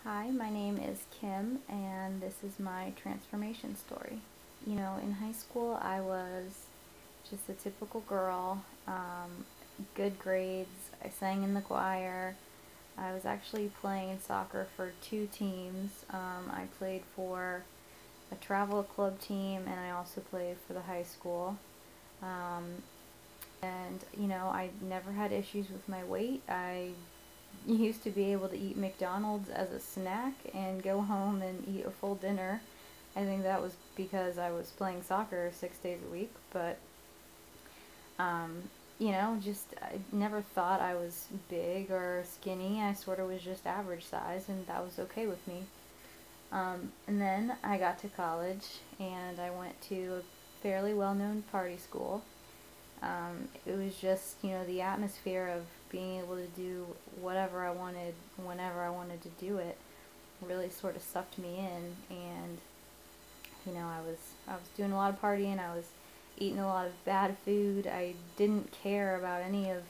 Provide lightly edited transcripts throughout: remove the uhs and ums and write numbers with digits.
Hi, my name is Kim, and this is my transformation story. In high school, I was just a typical girl, good grades. I sang in the choir. I was actually playing soccer for two teams. I played for a travel club team, and I also played for the high school. Um, I never had issues with my weight. I used to be able to eat McDonald's as a snack and go home and eat a full dinner. I think that was because I was playing soccer 6 days a week, but um, just I never thought I was big or skinny. I sort of was just average size, and that was okay with me. And then I got to college, and I went to a fairly well-known party school. It was just, the atmosphere of being able to do whatever I wanted whenever I wanted to do it really sort of sucked me in. And I was doing a lot of partying. I was eating a lot of bad food. I didn't care about any of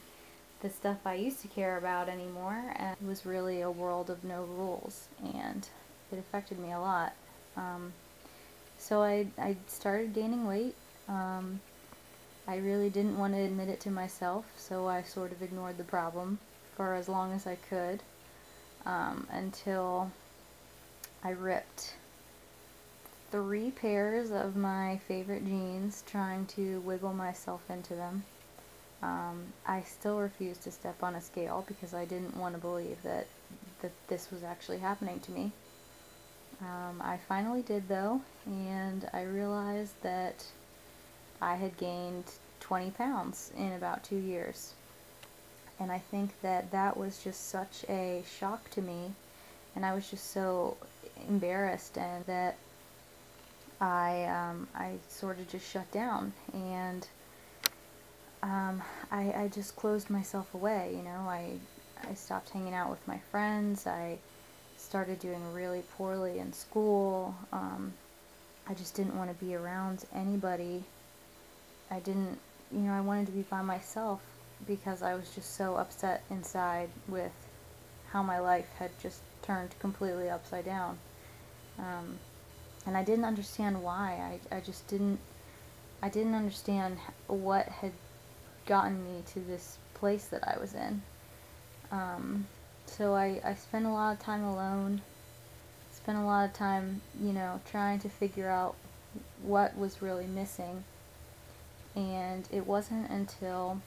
the stuff I used to care about anymore, and it was really a world of no rules, and it affected me a lot. Um, so I started gaining weight. I really didn't want to admit it to myself, so I sort of ignored the problem for as long as I could, until I ripped 3 pairs of my favorite jeans trying to wiggle myself into them. I still refused to step on a scale because I didn't want to believe that this was actually happening to me. I finally did, though, and I realized that I had gained 20 pounds in about 2 years. And I think that was just such a shock to me, and I was just so embarrassed, and that I sort of just shut down, and I just closed myself away. I stopped hanging out with my friends. I started doing really poorly in school. I just didn't want to be around anybody. I didn't, I wanted to be by myself because I was just so upset inside with how my life had just turned completely upside down. Um, and I didn't understand why. I didn't understand what had gotten me to this place that I was in. So I spent a lot of time alone, spent a lot of time, trying to figure out what was really missing. And it wasn't until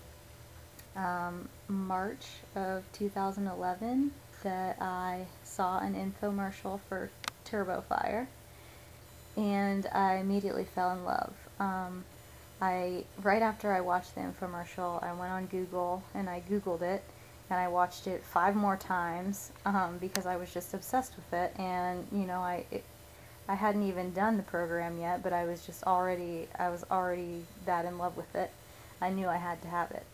March of 2011 that I saw an infomercial for Turbo Fire, and I immediately fell in love. Right after I watched the infomercial, I went on Google and I Googled it, and I watched it 5 more times because I was just obsessed with it. And I hadn't even done the program yet, but I was already that in love with it. I knew I had to have it.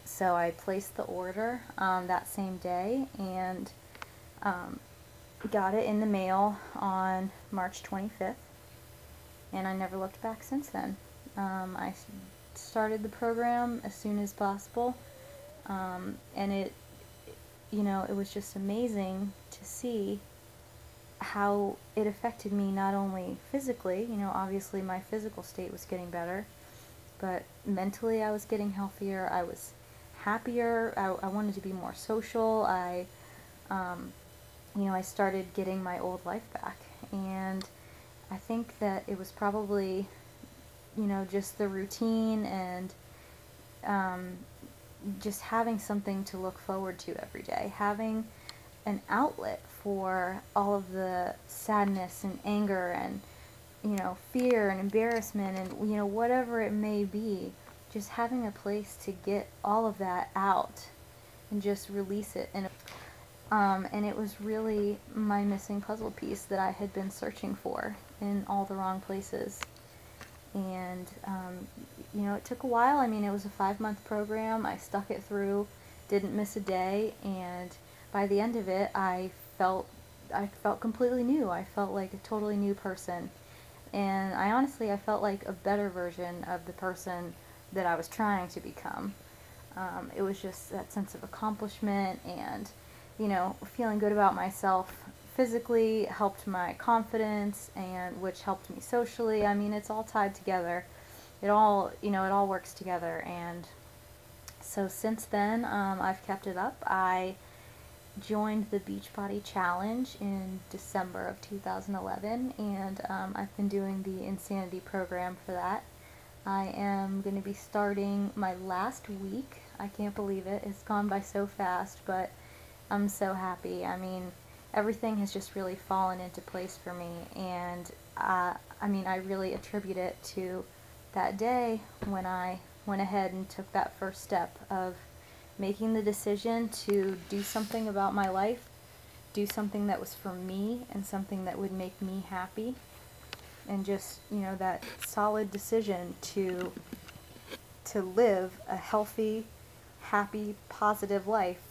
So I placed the order that same day, and um, got it in the mail on March 25th, and I never looked back since then. I started the program as soon as possible, and it was just amazing to see how it affected me, not only physically. Obviously my physical state was getting better, but mentally I was getting healthier. I was happier. I wanted to be more social. I started getting my old life back, and I think that it was probably, just the routine, and um, just having something to look forward to every day, having an outlet for all of the sadness and anger and fear and embarrassment, and whatever it may be, just having a place to get all of that out and just release it. And it was really my missing puzzle piece that I had been searching for in all the wrong places. And it took a while. I mean, it was a 5-month program. I stuck it through, didn't miss a day, and by the end of it, I felt completely new. I felt like a totally new person. And I felt like a better version of the person that I was trying to become. It was just that sense of accomplishment, and feeling good about myself physically, helped my confidence, and which helped me socially. I mean, it's all tied together. It all, it all works together. And so since then, I've kept it up. I joined the Beachbody Challenge in December of 2011, and I've been doing the Insanity program for that. I am going to be starting my last week. I can't believe it. It's gone by so fast, but I'm so happy. I mean, everything has just really fallen into place for me, and I really attribute it to that day when I went ahead and took that first step of making the decision to do something about my life, do something that was for me and something that would make me happy, and just, that solid decision to live a healthy, happy, positive life